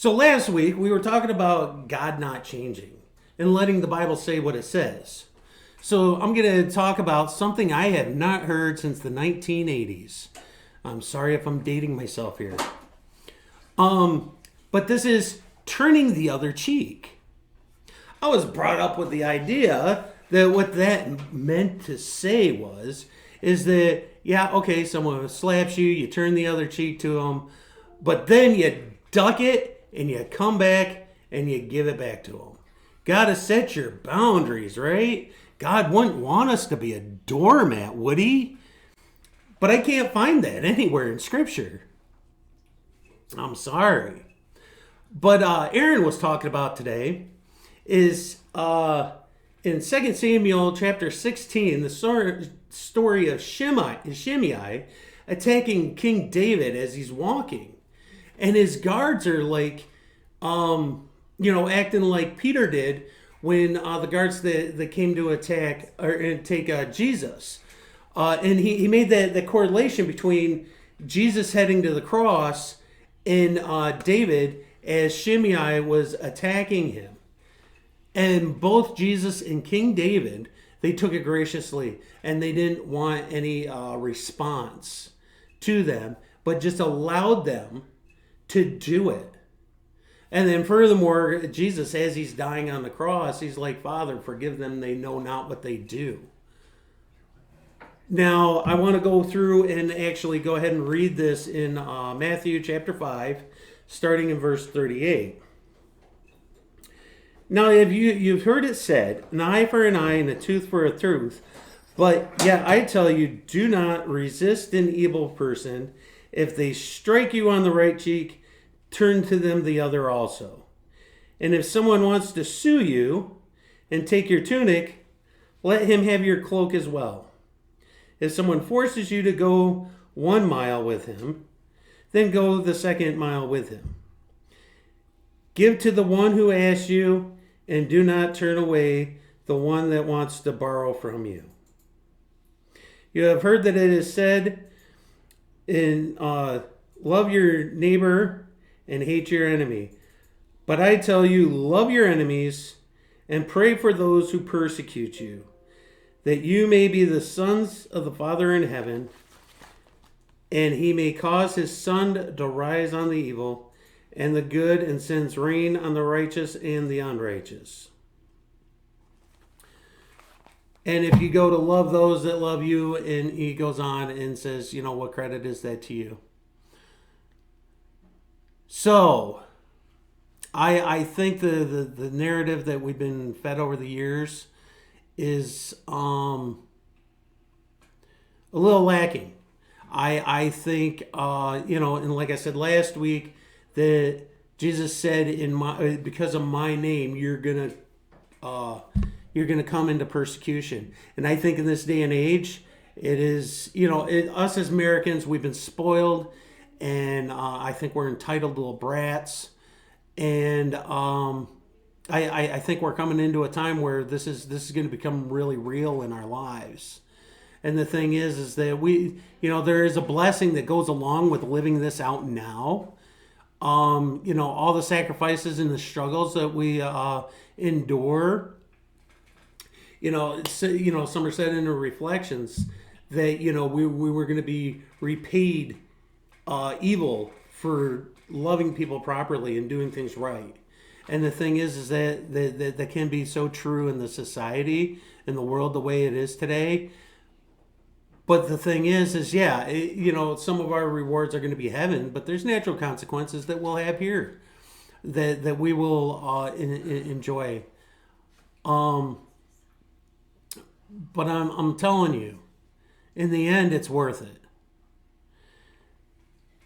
So last week we were talking about God not changing and letting the Bible say what it says. So I'm going to talk about something I have not heard since the 1980s. I'm sorry if I'm dating myself here. But this is turning the other cheek. I was brought up with the idea that what that meant to say is that, yeah, okay, someone slaps you, you turn the other cheek to them, but then you duck it and you come back and you give it back to them. Got to set your boundaries, right? God wouldn't want us to be a doormat, would he? But I can't find that anywhere in Scripture. I'm sorry. But Aaron was talking about today is in 2 Samuel chapter 16, the story of Shimei attacking King David as he's walking. And his guards are like, acting like Peter did when the guards that came to attack or take Jesus. And he made the correlation between Jesus heading to the cross and David as Shimei was attacking him. And both Jesus and King David, they took it graciously, and they didn't want any response to them, but just allowed them to do it. And then furthermore, Jesus, as he's dying on the cross, he's like, Father, forgive them, they know not what they do. Now, I want to go through and actually go ahead and read this in Matthew chapter 5, starting in verse 38. Now, you've heard it said, an eye for an eye and a tooth for a tooth. But yeah, I tell you, do not resist an evil person. If they strike you on the right cheek, turn to them the other also. And if someone wants to sue you and take your tunic, let him have your cloak as well. If someone forces you to go 1 mile with him, then go the 2nd mile with him. Give to the one who asks you, and do not turn away the one that wants to borrow from you. You have heard that it is said, love your neighbor and hate your enemy. But I tell you, love your enemies and pray for those who persecute you, that you may be the sons of the Father in heaven, and he may cause his sun to rise on the evil and the good, and sends rain on the righteous and the unrighteous. And if you go to love those that love you, and he goes on and says, what credit is that to you? So, I think the narrative that we've been fed over the years is a little lacking. I think, and like I said last week, that Jesus said, because of my name, you're gonna come into persecution. And I think in this day and age, it is, us as Americans, we've been spoiled, and I think we're entitled little brats. And I think we're coming into a time where this is going to become really real in our lives. And the thing is that there is a blessing that goes along with living this out now. All the sacrifices and the struggles that we endure. Summer said in her reflections that we were going to be repaid evil for loving people properly and doing things right. And the thing is that can be so true in the society, in the world the way it is today. But the thing is some of our rewards are going to be heaven, but there's natural consequences that we'll have here that we will enjoy. But I'm telling you, in the end, it's worth it.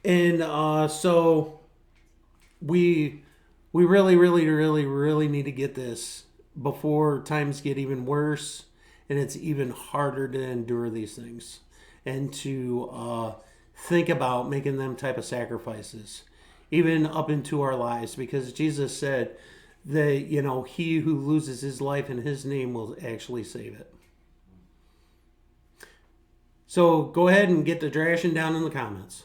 And so we really, really, really, really need to get this before times get even worse. And it's even harder to endure these things and to think about making them type of sacrifices, even up into our lives. Because Jesus said that, he who loses his life in his name will actually save it. So go ahead and get the drashing down in the comments.